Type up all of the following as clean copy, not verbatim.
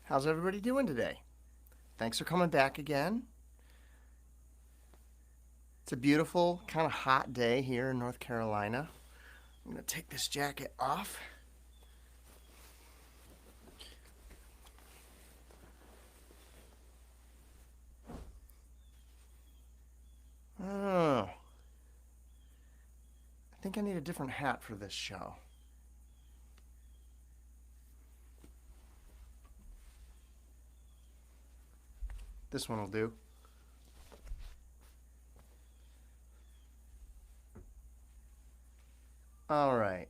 How's everybody doing today? Thanks for coming back again. It's a beautiful, kind of hot day here in North Carolina. I'm going to take this jacket off. Oh, I think I need a different hat for this show. This one will do. All right.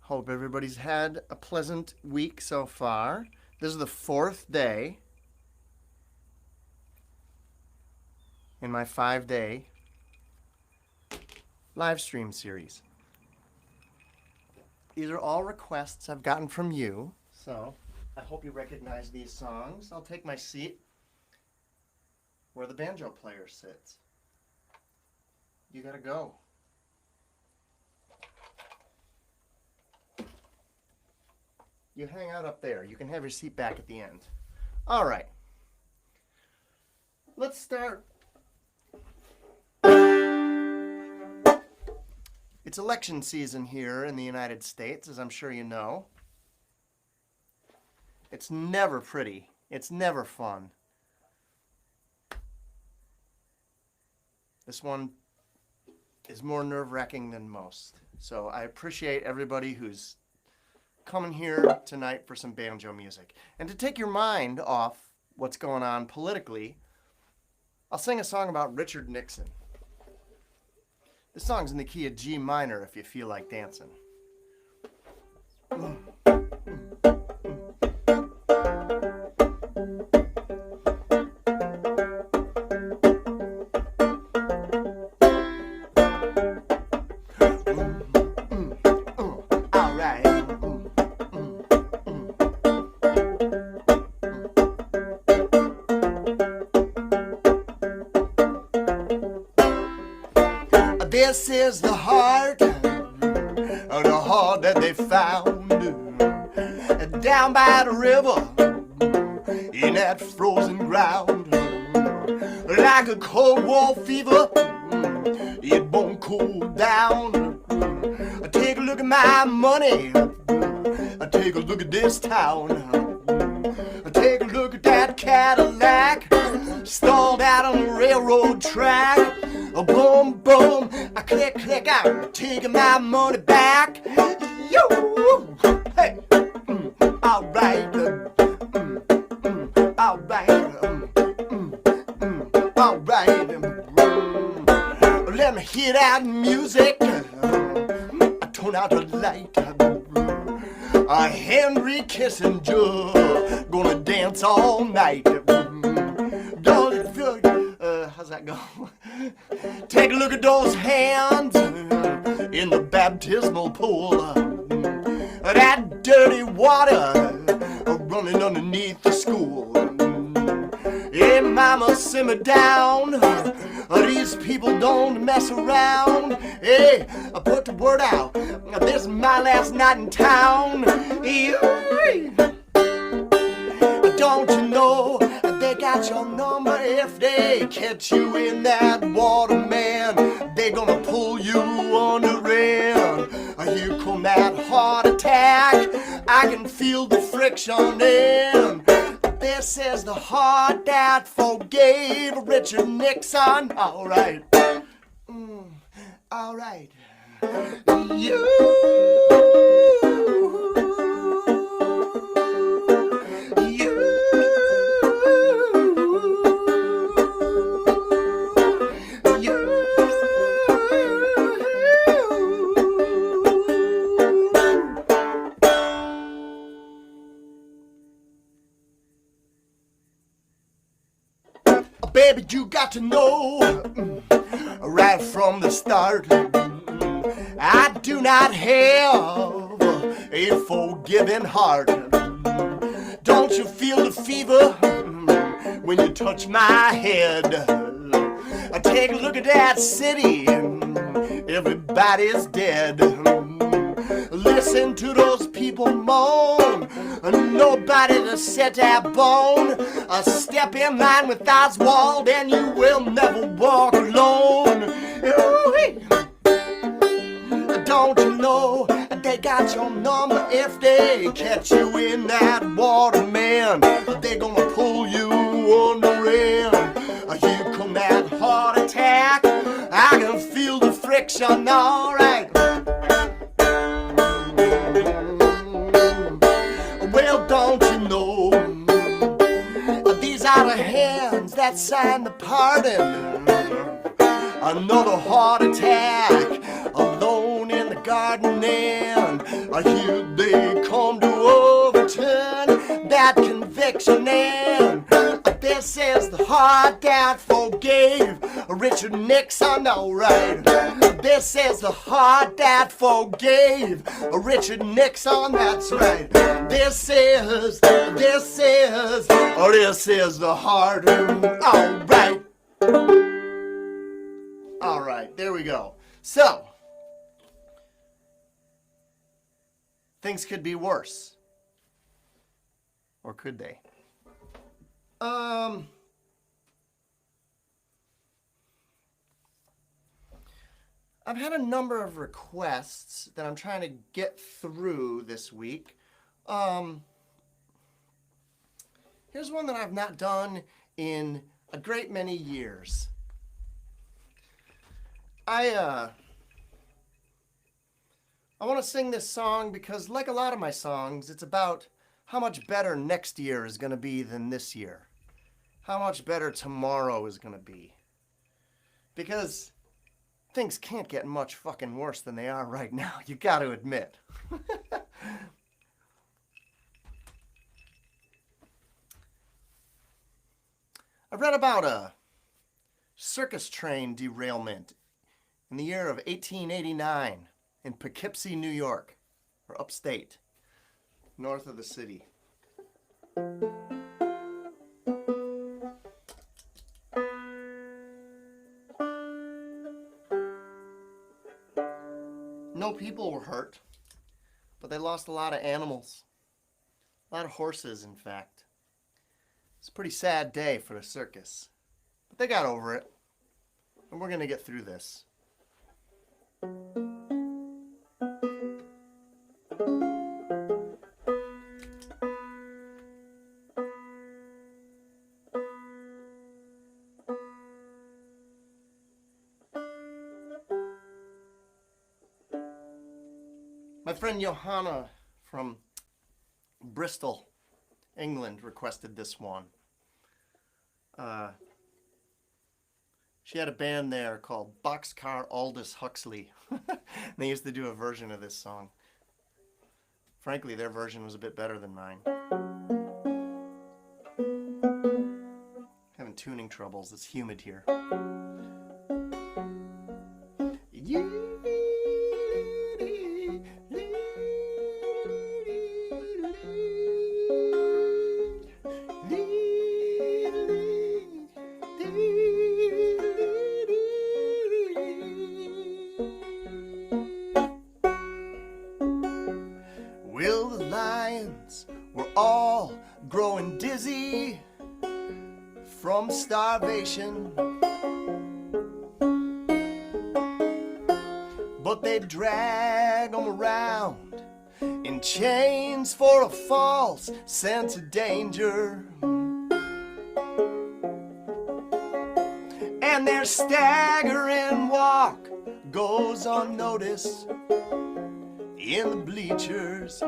Hope everybody's had a pleasant week so far. This is the 4th day in my 5-day live stream series. These are all requests I've gotten from you, so I hope you recognize these songs. I'll take my seat where the banjo player sits. You gotta go. You hang out up there. You can have your seat back at the end. All right. Let's start. It's election season here in the United States, as I'm sure you know. It's never pretty. It's never fun. This one is more nerve-wracking than most. So I appreciate everybody who's coming here tonight for some banjo music. And to take your mind off what's going on politically, I'll sing a song about Richard Nixon. This song's in the key of G minor if you feel like dancing. This is the heart that they found down by the river in that frozen ground. Like a Cold War fever, it won't cool down. Take a look at my money, take a look at this town. Take a look at that Cadillac stalled out on the railroad track. Boom, boom, I click, click, I'm taking my money back. Yo, hey, all right, all right, all right. Let me hear that music. I turn out the light. Henry Kissinger gonna dance all night. How's that go? Take a look at those hands in the baptismal pool. That dirty water running underneath the school. Hey, mama, simmer down. These people don't mess around. Hey, I put the word out. This is my last night in town. Don't you know they got your number? If they catch you in that water, man, they gonna pull you under in. Here come that heart attack. I can feel the friction in. This is the heart that forgave Richard Nixon. All right. All right. You. Baby, you got to know right from the start, I do not have a forgiving heart. Don't you feel the fever when you touch my head? Take a look at that city, everybody's dead. Listen to those people moan. Nobody to set that bone. Step in line with Oswald and you will never walk alone. Ooh-wee. Don't you know they got your number? If they catch you in that water, man, they gonna pull you under in. Here come that heart attack. I can feel the friction, alright. Well, don't you know these are the hands that signed the pardon. Another heart attack, alone in the garden, and here they come to overturn that conviction. And this is the heart that forgave Richard Nixon, alright. This is the heart that forgave Richard Nixon, that's right. This is the heart, alright. Alright, there we go. So, things could be worse. Or could they? I've had a number of requests that I'm trying to get through this week. Here's one that I've not done in a great many years. I want to sing this song because, like a lot of my songs, it's about how much better next year is going to be than this year. How much better tomorrow is going to be. Because things can't get much fucking worse than they are right now, you got to admit. I read about a circus train derailment in the year of 1889 in Poughkeepsie, New York, or upstate, north of the city. No people were hurt, but they lost a lot of animals. A lot of horses, in fact. It's a pretty sad day for the circus. But they got over it. And we're going to get through this. My friend Johanna from Bristol, England, requested this one. She had a band there called Boxcar Aldous Huxley. They used to do a version of this song. Frankly, their version was a bit better than mine. Having tuning troubles. It's humid here. Well, the lions were all growing dizzy from starvation, but they drag them around in chains for a false sense of danger. And their staggering walk goes unnoticed in the bleachers.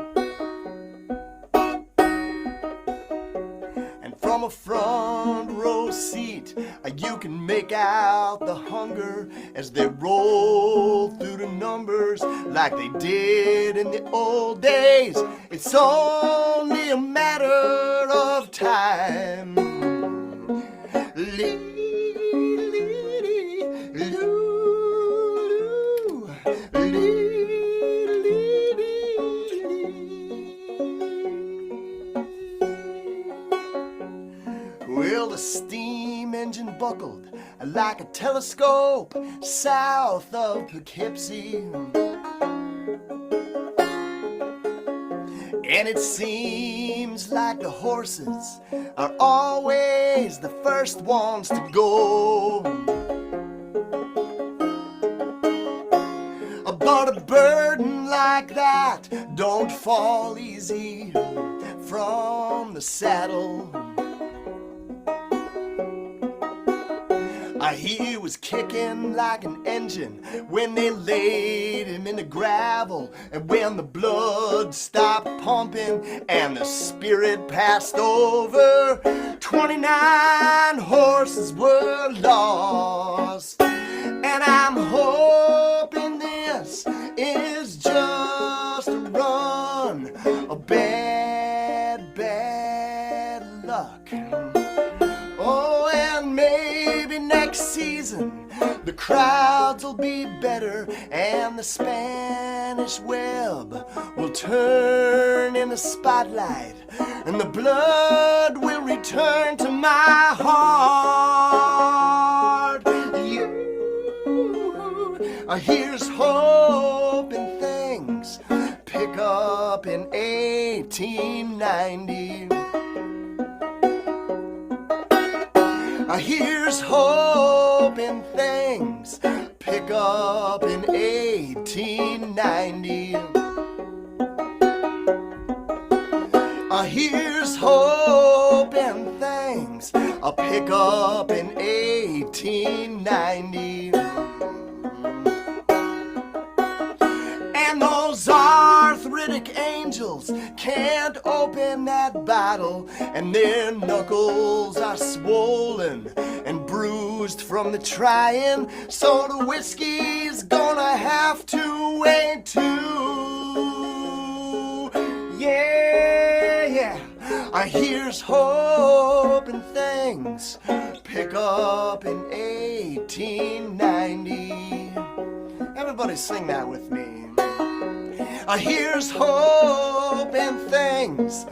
And from a front row seat, you can make out the hunger as they roll through the numbers like they did in the old days. It's only a matter of time. Well, the steam engine buckled like a telescope south of Poughkeepsie. And it seems like the horses are always the first ones to go. But a burden like that don't fall easy from the saddle. He was kicking like an engine when they laid him in the gravel, and when the blood stopped pumping and the spirit passed over, 29 horses were lost. And I'm hoping this is just a run of bad, bad luck. Oh, and maybe next season the crowds will be better, and the Spanish web will turn in the spotlight, and the blood will return to my heart. Here's hoping things pick up in 1890. Here's hoping things pick up in 1890. Here's hoping things pick up in 1890. And those arthritic angels can't open that bottle, and their knuckles are swollen and bruised from the trying, so the whiskey's gonna have to wait too. Yeah, yeah. Here's hoping things pick up in 1890. Everybody sing that with me. Here's hoping things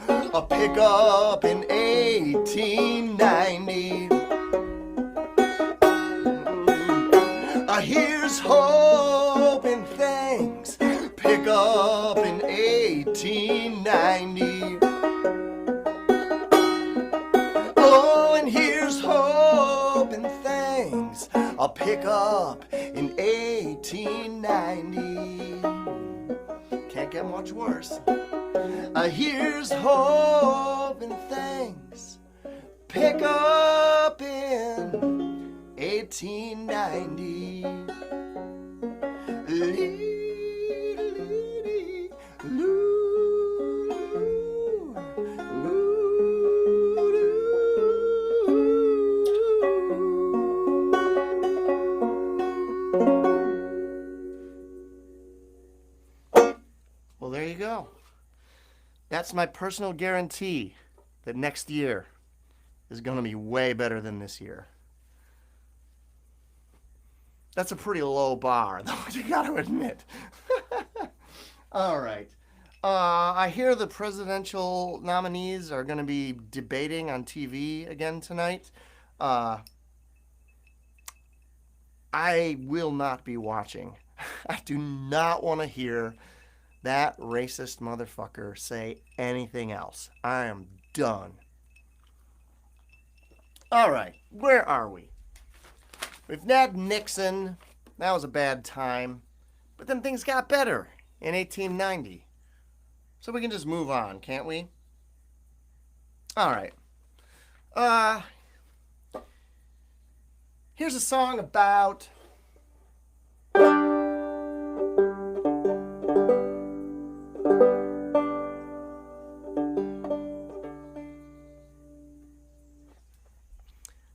pick up in 1890. Here's hoping things pick up in 1890. Oh, and here's hoping things pick up in 1890. Can't get much worse. Here's hoping things pick up in 1890. Well, there you go. That's my personal guarantee that next year is going to be way better than this year. That's a pretty low bar, though, you got to admit. All right. I hear the presidential nominees are going to be debating on TV again tonight. I will not be watching. I do not want to hear that racist motherfucker say anything else. I am done. All right, where are we? We've had Nixon. That was a bad time. But then things got better in 1890. So we can just move on, can't we? All right. Here's a song about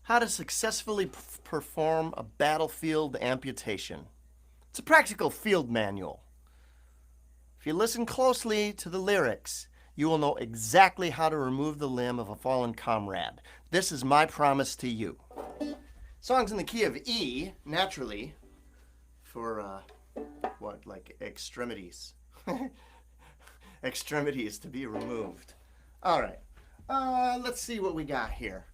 how to successfully perform a battlefield amputation. It's a practical field manual. If you listen closely to the lyrics, you will know exactly how to remove the limb of a fallen comrade. This is my promise to you. Song's in the key of E, naturally, for, like extremities. Extremities to be removed. All right, let's see what we got here.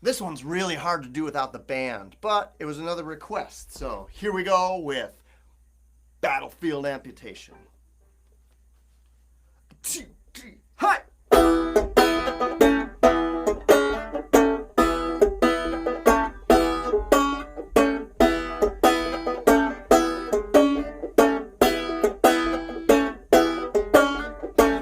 This one's really hard to do without the band, but it was another request. So here we go with Battlefield Amputation. 2, 3, hi!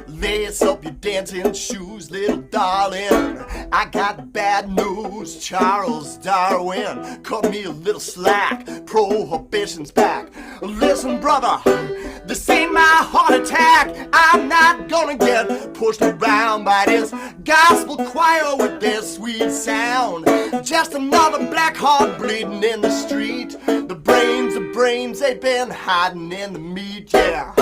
Lace up your dancing shoes, little darling. I got bad news, Charles Darwin cut me a little slack, prohibition's back. Listen, brother, this ain't my heart attack. I'm not gonna get pushed around by this gospel choir with their sweet sound. Just another black heart bleeding in the street. The brains, they've been hiding in the meat, yeah.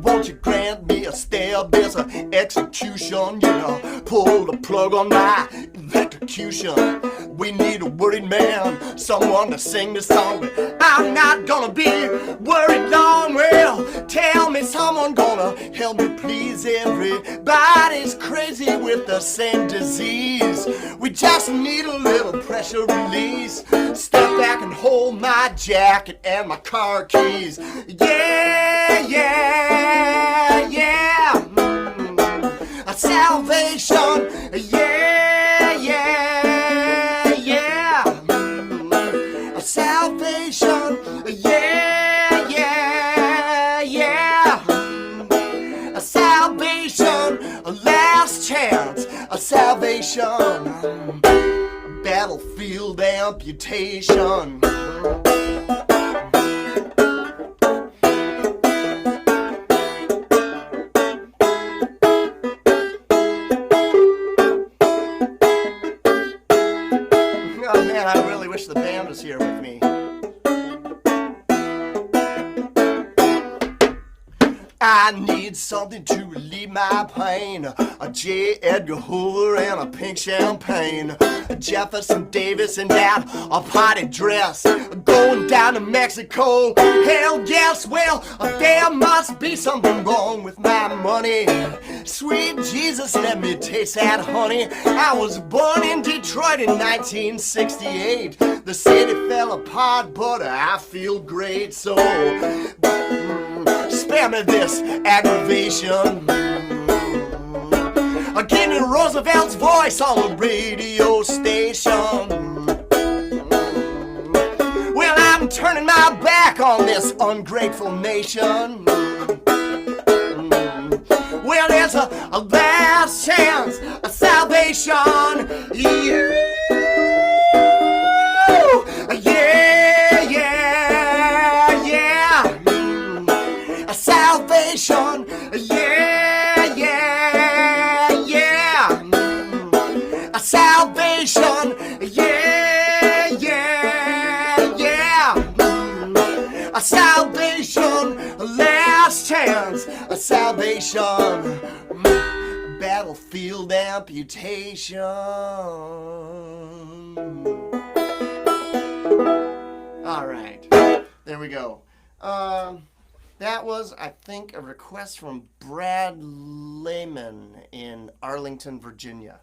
Won't you grant me a stab as an execution? Yeah, pull the plug on my electrocution. We need a worried man, someone to sing the song, but I'm not gonna be worried long. Well, tell me someone gonna help me please. Everybody's crazy with the same disease. We just need a little pressure release. Step back and hold my jacket and my car keys. Yeah, yeah, yeah. A salvation, yeah, yeah, yeah. A salvation, yeah, yeah, yeah. A salvation, a last chance, a salvation. Battlefield amputation. Oh man, I really wish the band was here with me. I need something to relieve my pain. A J. Edgar Hoover and a pink champagne. Jefferson Davis in that a party dress. Going down to Mexico. Hell yes, well, there must be something wrong with my money. Sweet Jesus, let me taste that honey. I was born in Detroit in 1968. The city fell apart, but I feel great, so spare me this aggravation. Kenny Roosevelt's voice on the radio station. Well, I'm turning my back on this ungrateful nation. Well, there's a last chance, a salvation. Yeah, yeah, yeah, yeah. A salvation, yeah, yeah, yeah. A salvation, yeah, yeah, yeah. A salvation, a last chance, a salvation. Battlefield amputation. All right, there we go. That was, I think, a request from Brad Lehman in Arlington, Virginia.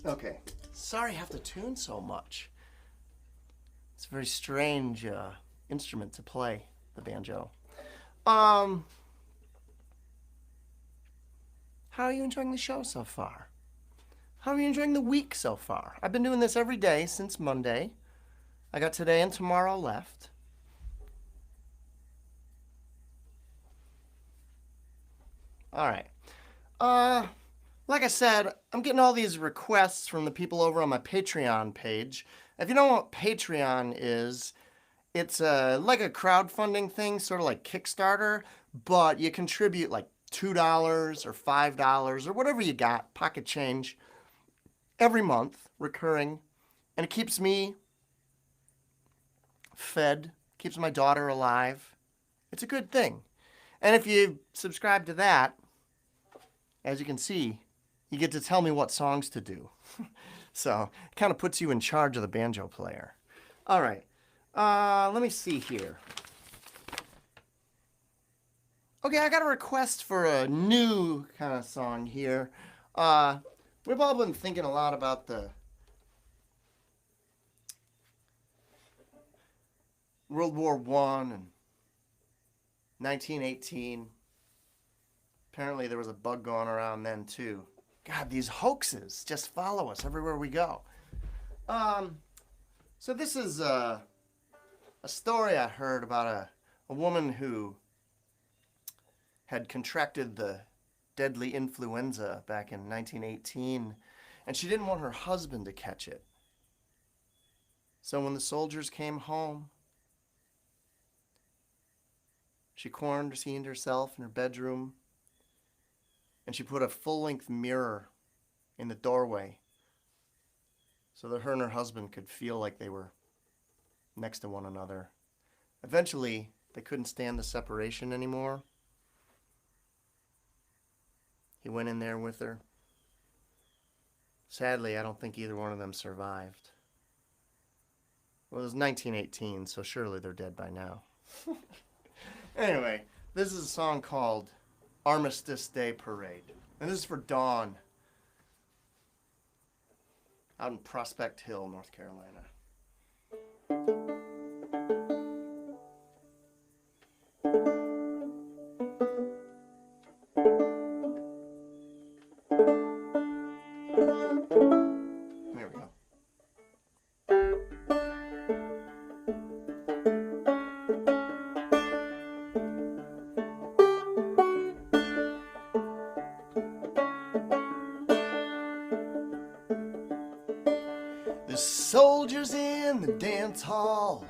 Okay, sorry I have to tune so much. It's a very strange instrument to play, the banjo. How are you enjoying the show so far? How are you enjoying the week so far? I've been doing this every day since Monday. I got today and tomorrow left. All right. Like I said, I'm getting all these requests from the people over on my Patreon page. If you don't know what Patreon is, it's like a crowdfunding thing, sort of like Kickstarter, but you contribute like $2 or $5 or whatever you got, pocket change, every month, recurring, and it keeps me fed, keeps my daughter alive. It's a good thing. And if you subscribe to that, as you can see, you get to tell me what songs to do. So it kind of puts you in charge of the banjo player. All right, let me see here. Okay, I got a request for a new kind of song here. We've all been thinking a lot about the World War I and 1918. Apparently there was a bug going around then too. God, these hoaxes just follow us everywhere we go. So this is a story I heard about a woman who had contracted the deadly influenza back in 1918, and she didn't want her husband to catch it. So when the soldiers came home, she quarantined herself in her bedroom, and she put a full-length mirror in the doorway so that her and her husband could feel like they were next to one another. Eventually, they couldn't stand the separation anymore. He went in there with her. Sadly, I don't think either one of them survived. Well, it was 1918, so surely they're dead by now. Anyway, this is a song called Armistice Day Parade. And this is for Dawn out in Prospect Hill, North Carolina. There we go. The soldiers in the dance hall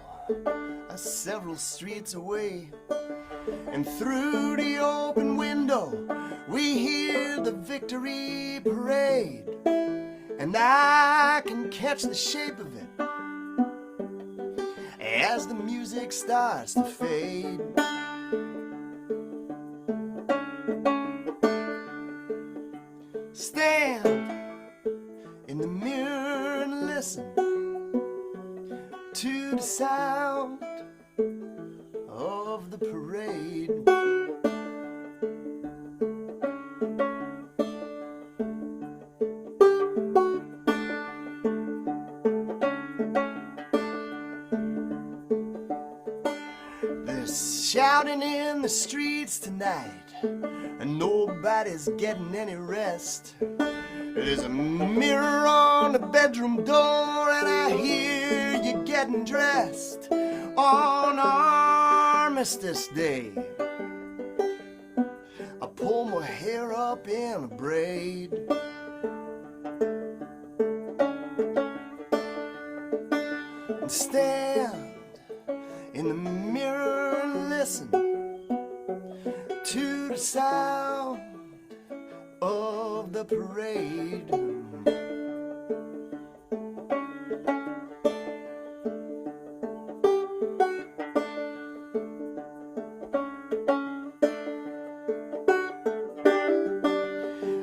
are several streets away, and through the open window we hear the victory parade, and I can catch the shape of it as the music starts to fade. Stand in the mirror and listen to the sound of the parade. There's shouting in the streets tonight, and nobody's getting any rest. There's a mirror on the bedroom door, and I hear you getting dressed on Armistice Day. I pull my hair up in a braid, and stand in the mirror and listen to the sound of the parade.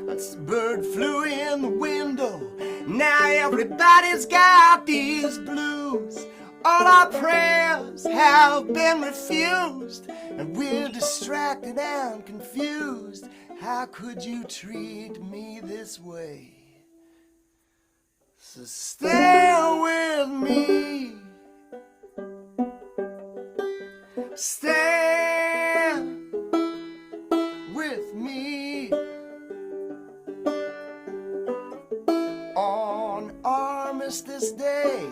That's the bird flew in the window. Now everybody's got these blues. All our prayers have been refused, and we're distracted and confused. How could you treat me this way? So stay with me. Stand with me on Armistice Day.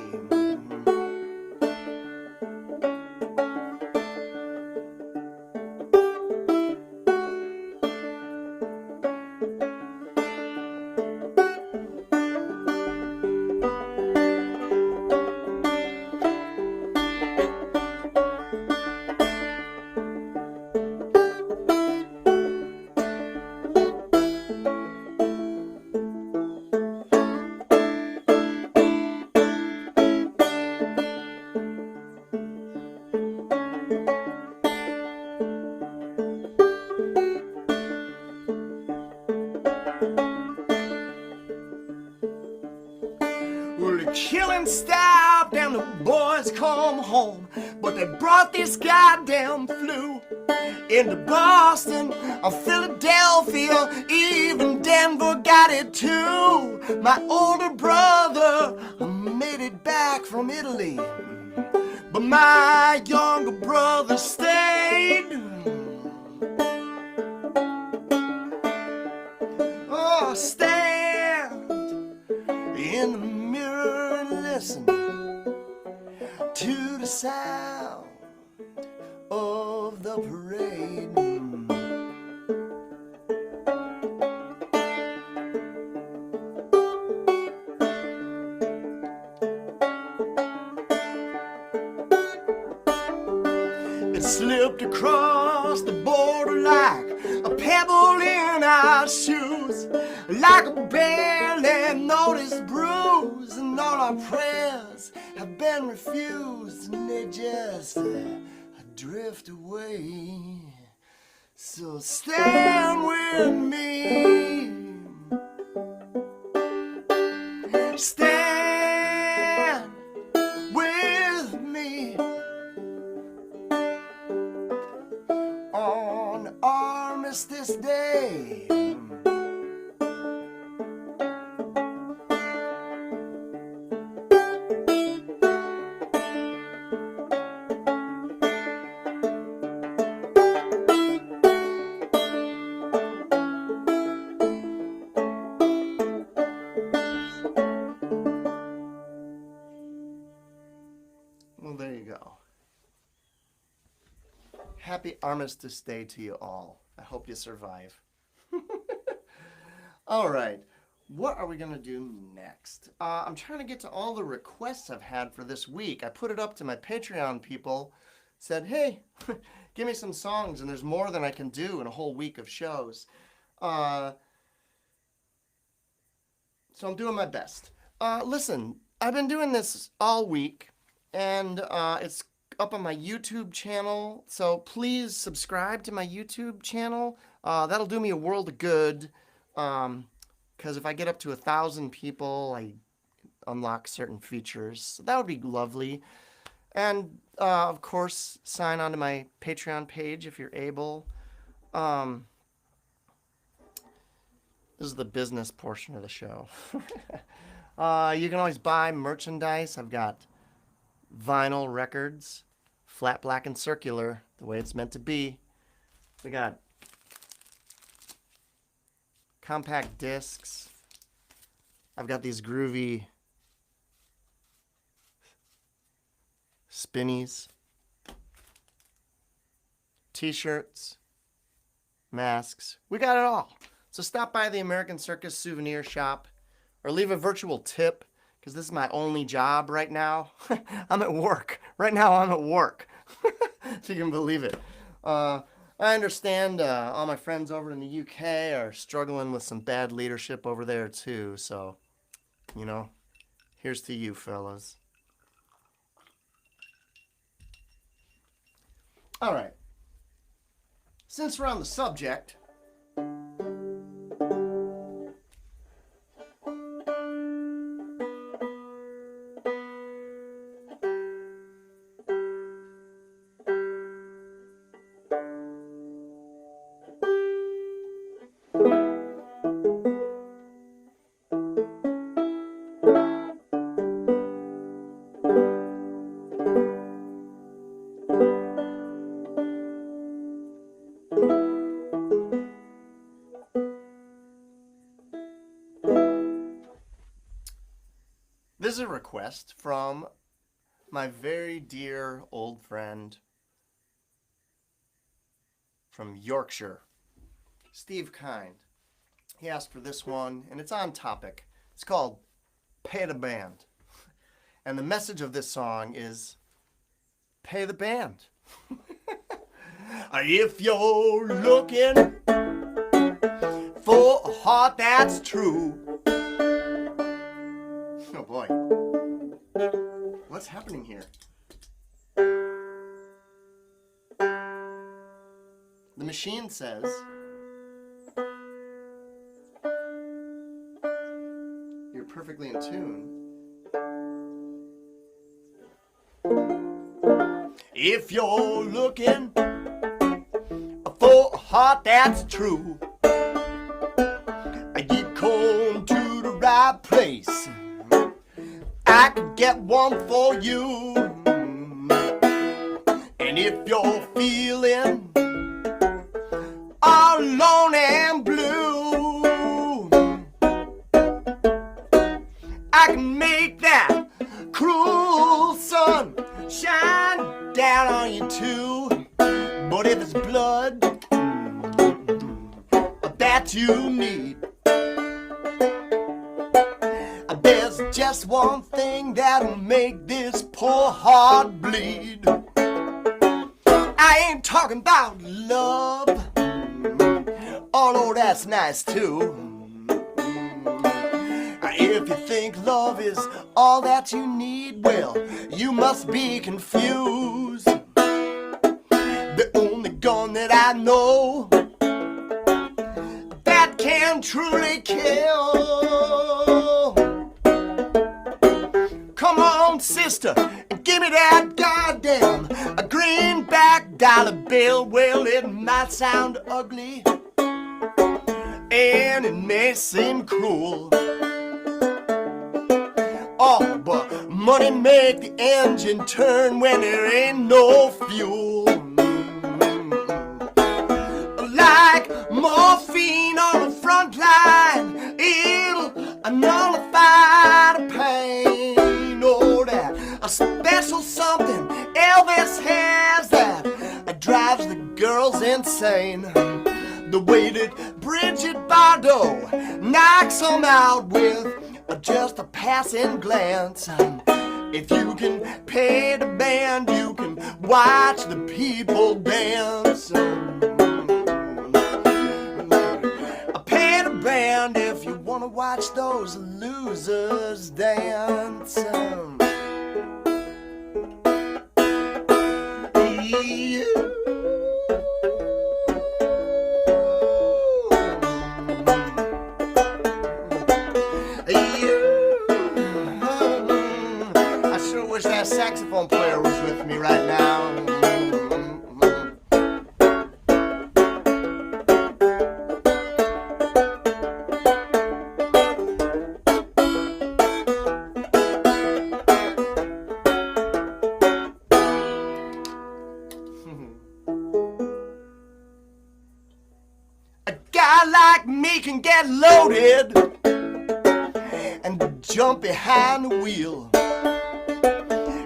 and stopped and the boys come home, but they brought this goddamn flu into Boston or Philadelphia, even Denver got it too. My older brother made it back from Italy, but my younger brother stayed. Oh, stand in the mirror and listen to the sound of the parade. It slipped across the border like a pebble in our shoes, like a barely noticed bruise, and all our prayers have been refused, and they just drift away. So stand with me, stand with me on Armistice Day. Well, there you go. Happy Armistice Day to you all. I hope you survive. All right, what are we going to do next? I'm trying to get to all the requests I've had for this week. I put it up to my Patreon people, said, hey, give me some songs, and there's more than I can do in a whole week of shows. So I'm doing my best. Listen, I've been doing this all week, and it's up on my YouTube channel, so please subscribe to my YouTube channel. That'll do me a world of good, because if I get up to 1,000 people, I unlock certain features. So that would be lovely. And of course, sign on to my Patreon page if you're able. This is the business portion of the show. You can always buy merchandise. I've got vinyl records, flat, black, and circular, the way it's meant to be. We got compact discs. I've got these groovy spinnies, t-shirts, masks. We got it all. So stop by the American Circus souvenir shop or leave a virtual tip, because this is my only job right now. I'm at work. Right now I'm at work. If you can believe it. I understand all my friends over in the UK are struggling with some bad leadership over there too. So, you know, here's to you fellas. All right. Since we're on the subject, this is a request from my very dear old friend from Yorkshire, Steve Kind. He asked for this one, and it's on topic. It's called Pay the Band. And the message of this song is, pay the band. If you're looking for a heart that's true. Oh boy. What's happening here? The machine says you're perfectly in tune. If you're looking for a heart that's true, you come to the right place. I could get one for you. And if you're feeling all alone and blue, I can make that cruel sun shine down on you too. But if it's blood that you need, there's just one thing that'll make this poor heart bleed. I ain't talking about love, although that's nice too. If you think love is all that you need, well, you must be confused. The only gun that I know that can truly kill. Come on, sister, and give me that goddamn a greenback dollar bill. Well, it might sound ugly and it may seem cruel. Oh, but money make the engine turn when there ain't no fuel. Like morphine on the front line, it'll nullify the pain. Oh, that a special something Elvis has that drives the girls insane. The way that Bridget Bardot knocks them out with just a passing glance. If you can pay the band, you can watch the people dance. Pay the band if you want to watch those losers dance. I sure wish that saxophone player was with me right now. A guy like me can get loaded and jump behind the wheel.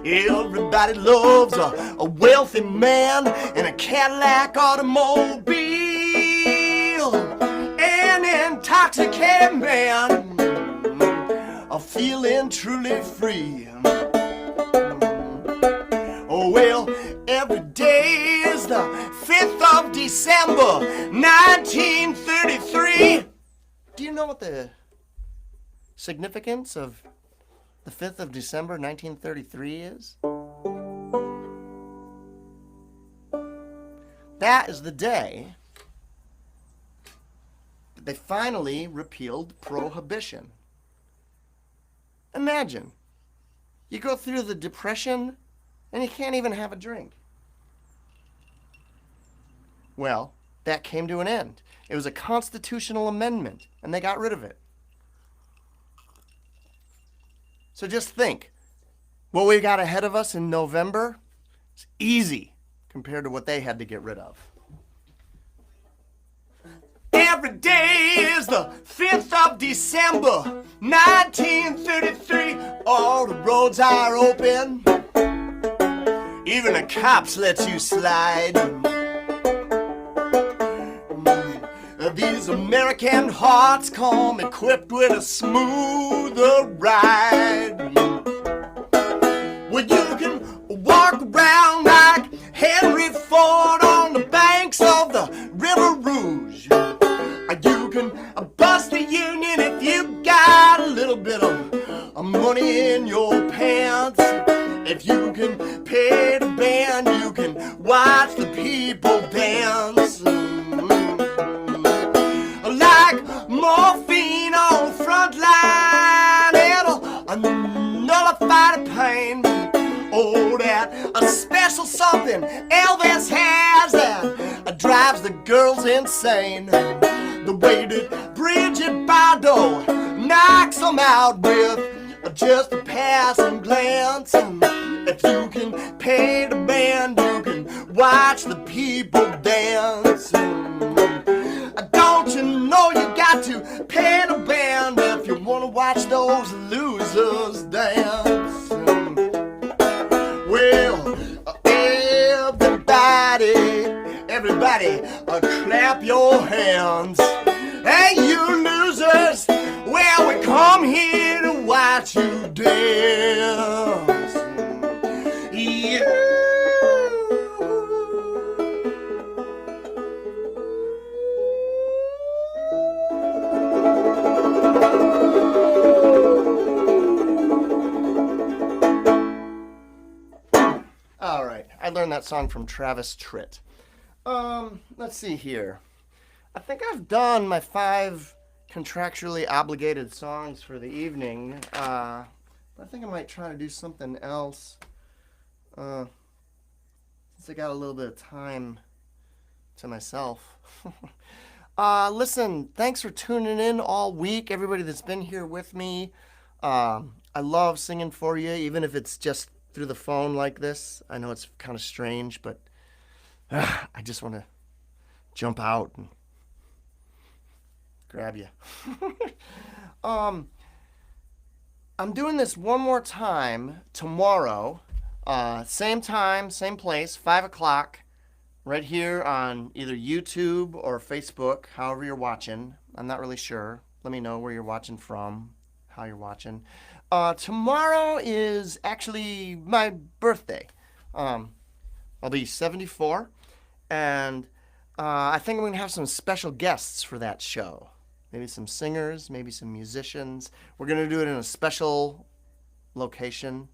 Everybody loves a wealthy man in a Cadillac automobile. An intoxicated man, feeling truly free. Oh well, every day is the 5th of December, 1933. Do you know what the significance of the 5th of December, 1933 is? That is the day that they finally repealed prohibition. Imagine, you go through the Depression and you can't even have a drink. Well, that came to an end. It was a constitutional amendment, and they got rid of it. So just think, what we got ahead of us in November is easy compared to what they had to get rid of. Every day is the 5th of December, 1933. All the roads are open. Even the cops let you slide. These American hearts come equipped with a smoother ride. Well, you can walk around like Henry Ford on the banks of the River Rouge. You can bust the union if you got a little bit of money in your pants. If you can pay the band, you can watch the people dance. Like morphine on the front line, it'll nullify the pain. Oh, that a special special something Elvis has that drives the girls insane. The way that Bridget Bardot knocks them out with just a passing glance. If you can pay the band, you can watch the people dance. Don't you know you got to pay the band if you want to watch those losers dance? Well, everybody, clap your hands. Hey, you losers, well, we come here to watch you dance. Yeah. All right, I learned that song from Travis Tritt. Let's see here. I think I've done my 5 contractually obligated songs for the evening. I think I might try to do something else. Since I got a little bit of time to myself. Listen, thanks for tuning in all week, everybody that's been here with me. I love singing for you, even if it's just through the phone like this. I know it's kind of strange, but I just want to jump out and grab you. I'm doing this one more time tomorrow. Same time, same place, 5 o'clock, right here on either YouTube or Facebook, however you're watching. I'm not really sure. Let me know where you're watching from, how you're watching. Tomorrow is actually my birthday. I'll be 74, and I think I'm going to have some special guests for that show. Maybe some singers, maybe some musicians. We're going to do it in a special location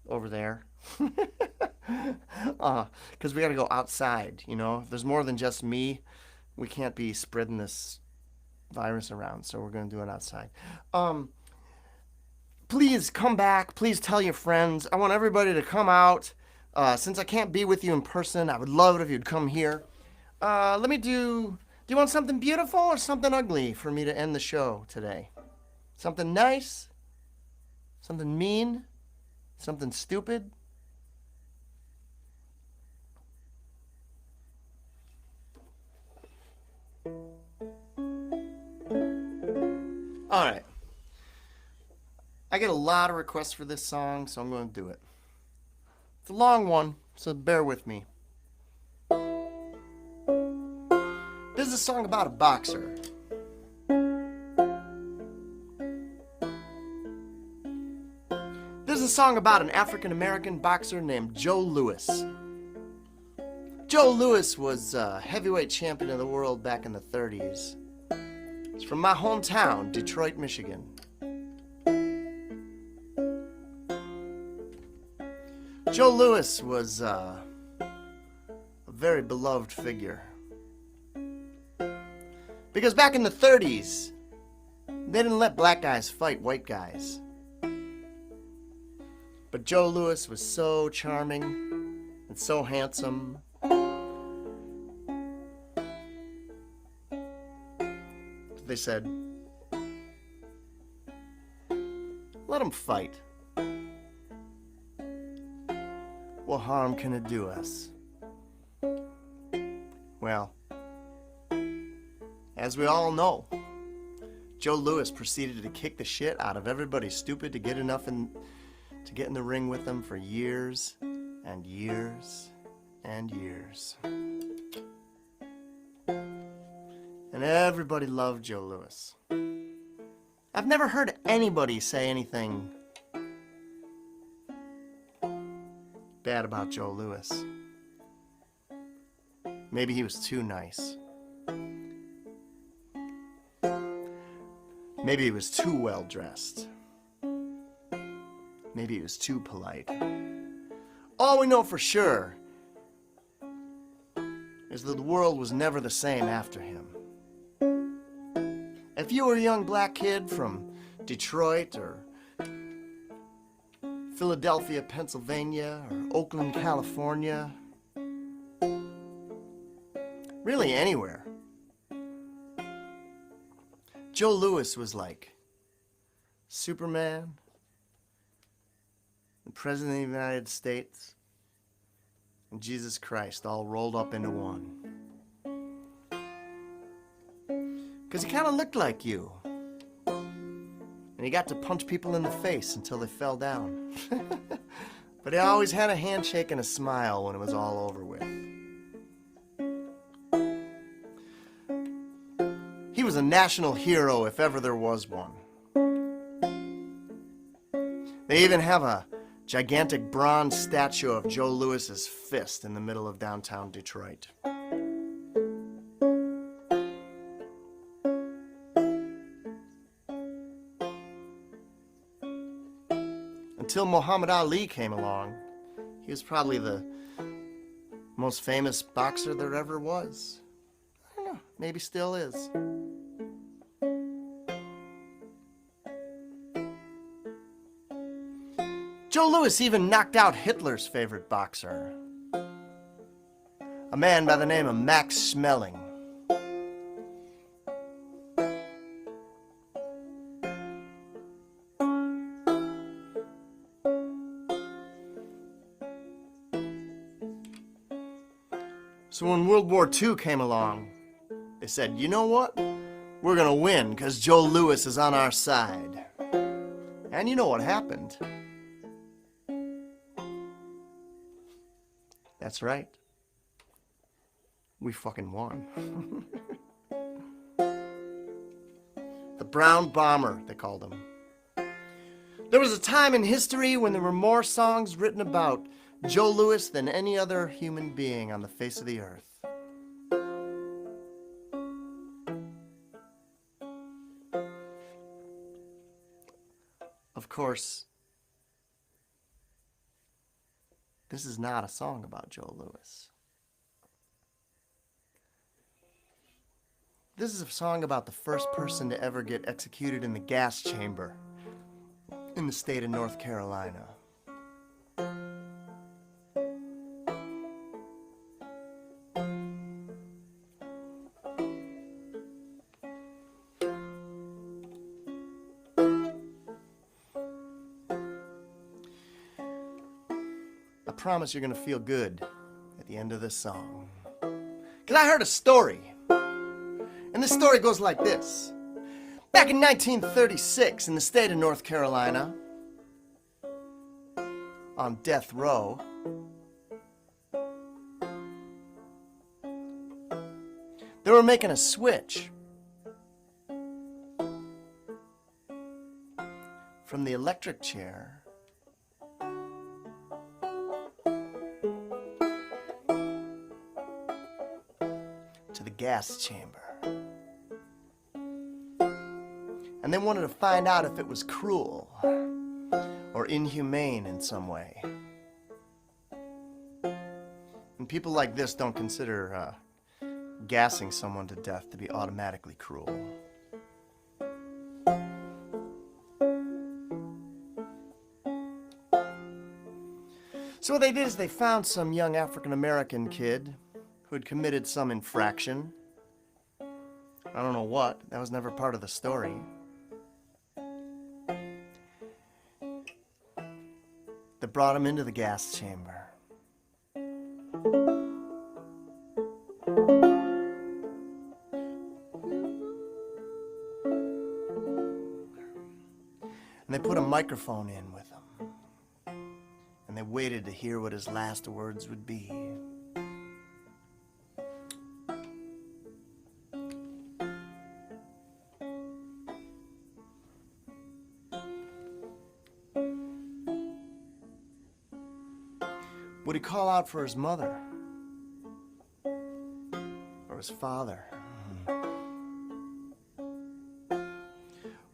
over there. Because we got to go outside, you know. There's more than just me. We can't be spreading this virus around, so we're going to do it outside. Please come back. Please tell your friends. I want everybody to come out. Since I can't be with you in person, I would love it if you'd come here. Do you want something beautiful or something ugly for me to end the show today? Something nice? Something mean? Something stupid? All right. I get a lot of requests for this song, so I'm going to do it. It's a long one, so bear with me. This is a song about a boxer. This is a song about an African-American boxer named Joe Louis. Joe Louis was a heavyweight champion of the world back in the 30s. He's from my hometown, Detroit, Michigan. Joe Louis was a very beloved figure. Because back in the 30s, they didn't let black guys fight white guys. But Joe Louis was so charming and so handsome. They said, let him fight. What harm can it do us? Well, as we all know, Joe Louis proceeded to kick the shit out of everybody stupid to get in the ring with them for years and years and years. And everybody loved Joe Louis. I've never heard anybody say anything bad about Joe Louis. Maybe he was too nice. Maybe he was too well dressed. Maybe he was too polite. All we know for sure is that the world was never the same after him. If you were a young black kid from Detroit, or Philadelphia, Pennsylvania, or Oakland, California. Really anywhere. Joe Louis was like Superman, the President of the United States, and Jesus Christ all rolled up into one. Because he kind of looked like you. And he got to punch people in the face until they fell down. But he always had a handshake and a smile when it was all over with. He was a national hero if ever there was one. They even have a gigantic bronze statue of Joe Louis's fist in the middle of downtown Detroit. Until Muhammad Ali came along, he was probably the most famous boxer there ever was. I don't know, maybe still is. Joe Louis even knocked out Hitler's favorite boxer, a man by the name of Max Schmeling. So when World War II came along, they said, you know what? We're gonna win because Joe Louis is on our side. And you know what happened? That's right. We fucking won. The Brown Bomber, they called him. There was a time in history when there were more songs written about Joe Louis than any other human being on the face of the earth. Of course, this is not a song about Joe Louis. This is a song about the first person to ever get executed in the gas chamber in the state of North Carolina. I promise you're gonna feel good at the end of this song. 'Cause I heard a story. And this story goes like this. Back in 1936 in the state of North Carolina, on death row, they were making a switch from the electric chair to the gas chamber. And they wanted to find out if it was cruel or inhumane in some way. And people like this don't consider gassing someone to death to be automatically cruel. So what they did is they found some young African-American kid who had committed some infraction. I don't know what. That was never part of the story. They brought him into the gas chamber. And they put a microphone in with him. And they waited to hear what his last words would be. Would he call out for his mother? Or his father?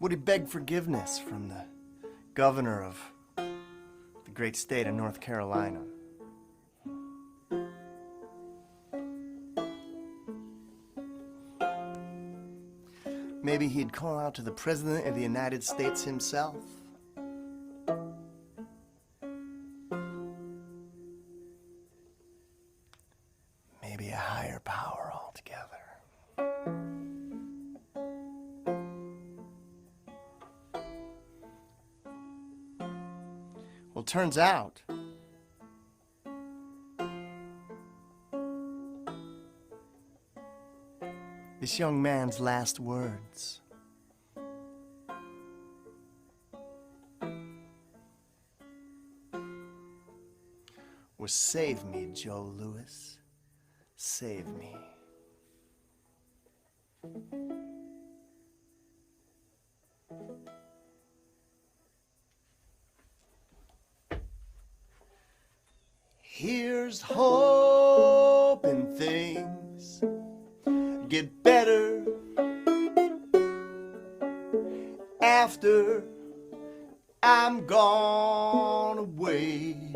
Would he beg forgiveness from the governor of the great state of North Carolina? Maybe he'd call out to the President of the United States himself? Well, turns out this young man's last words were, "Save me, Joe Louis, save me." Here's hoping things get better after I'm gone away.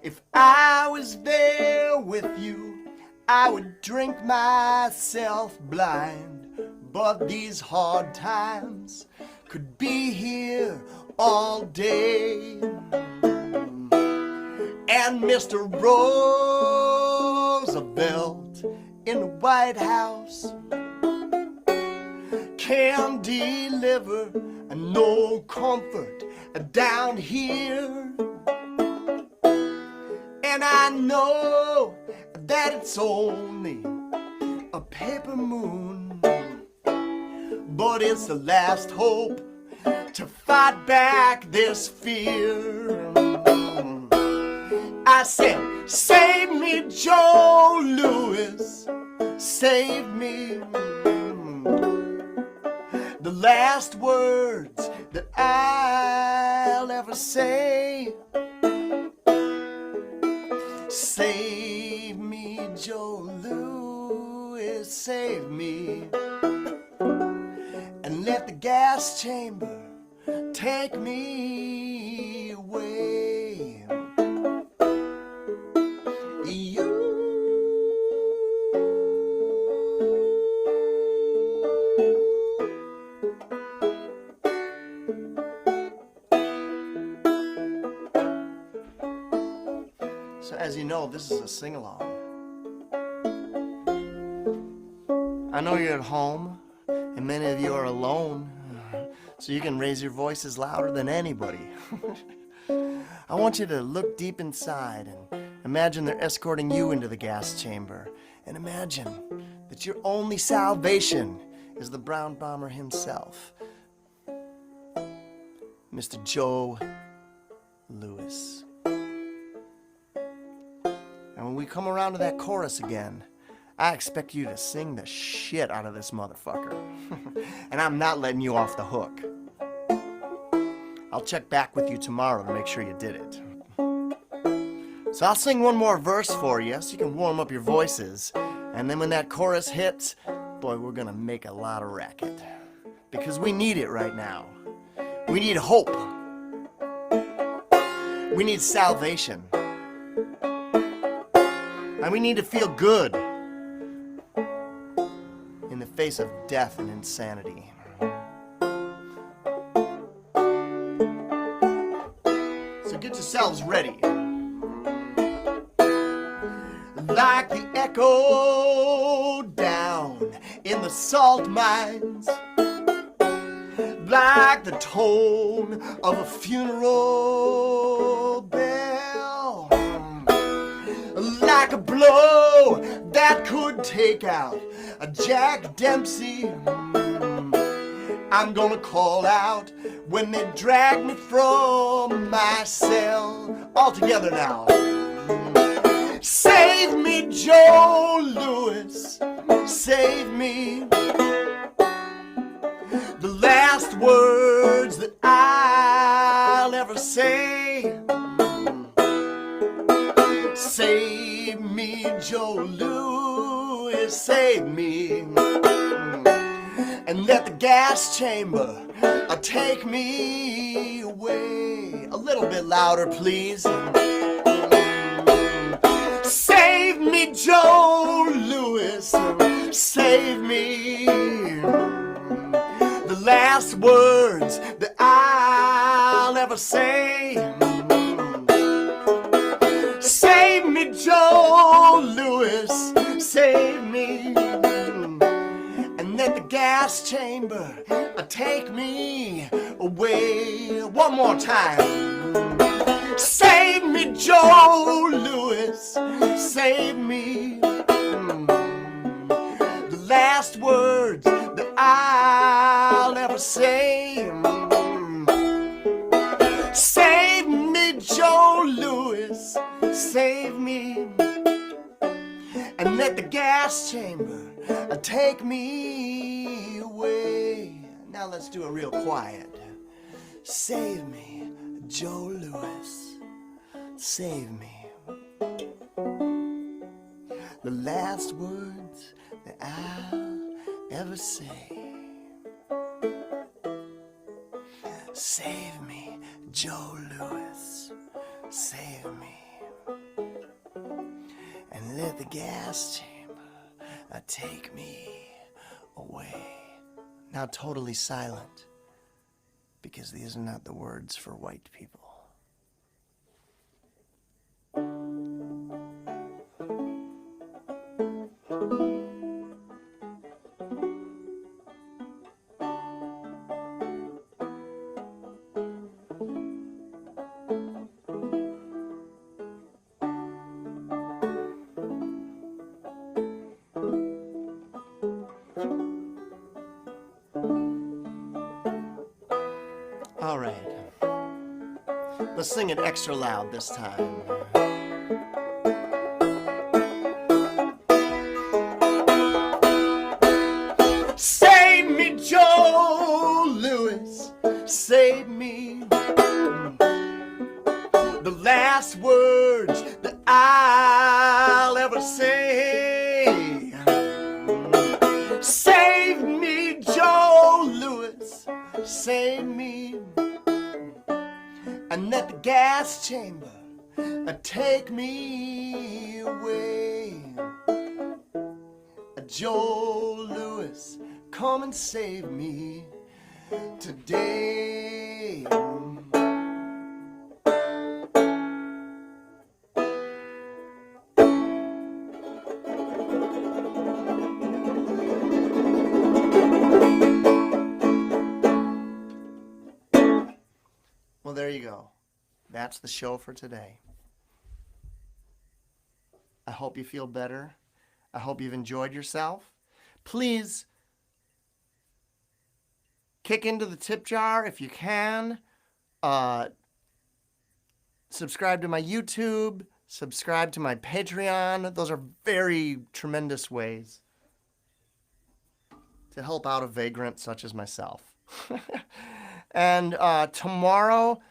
If I was there with you, I would drink myself blind. But these hard times could be here all day. And Mr. Roosevelt in the White House can deliver no comfort down here. And I know that it's only a paper moon, but it's the last hope to fight back this fear. I said, save me, Joe Louis, save me. The last words that I'll ever say. Save me, Joe Louis, save me. And let the gas chamber take me away. So as you know, this is a sing-along. I know you're at home, and many of you are alone, so you can raise your voices louder than anybody. I want you to look deep inside and imagine they're escorting you into the gas chamber, and imagine that your only salvation is the brown bomber himself, Mr. Joe Louis. And when we come around to that chorus again, I expect you to sing the shit out of this motherfucker. And I'm not letting you off the hook. I'll check back with you tomorrow to make sure you did it. So I'll sing one more verse for you so you can warm up your voices. And then when that chorus hits, boy, we're gonna make a lot of racket. Because we need it right now. We need hope. We need salvation. And we need to feel good in the face of death and insanity. So get yourselves ready. Like the echo down in the salt mines, like the tone of a funeral bell, like a blow that could take out a Jack Dempsey. I'm gonna call out when they drag me from my cell. All together now. Save me, Joe Louis, save me. The last words that I'll ever say. Save me, Joe Louis, save me. And let the gas chamber take me away. A little bit louder, please. Save me, Joe Louis, save me. The last words that I'll ever say. Save me, Joe Louis, save me. And let the gas chamber take me away. away. One more time. Save me, Joe Louis, save me. The last words that I'll ever say. Save me, Joe Louis, save me. And let the gas chamber take me away. Now let's do it real quiet. Save me, Joe Louis, save me. The last words that I'll ever say. Save me, Joe Louis, save me. And let the gas chamber take me away. Now totally silent, because these are not the words for white people. All right, let's sing it extra loud this time. Save me, Joe Louis, save me. The last words that I'll ever say. Save me, Joe Louis, save me. And let the gas chamber take me away. Joe Louis, come and save me today. Well, there you go. That's the show for today. I hope you feel better. I hope you've enjoyed yourself. Please kick into the tip jar if you can. Subscribe to my YouTube. Subscribe to my Patreon. Those are very tremendous ways to help out a vagrant such as myself. And tomorrow,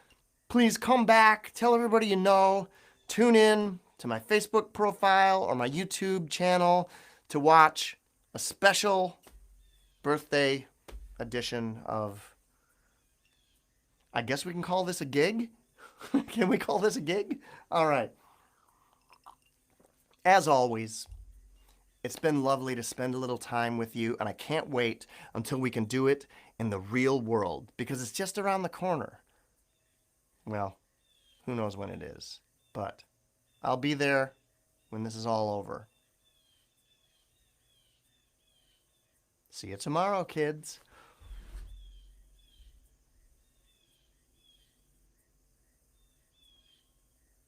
please come back. Tell everybody you know. Tune in to my Facebook profile or my YouTube channel to watch a special birthday edition of, I guess we can call this a gig? Can we call this a gig? All right. As always, it's been lovely to spend a little time with you, and I can't wait until we can do it in the real world, because it's just around the corner. Well, who knows when it is, but I'll be there when this is all over. See you tomorrow, kids.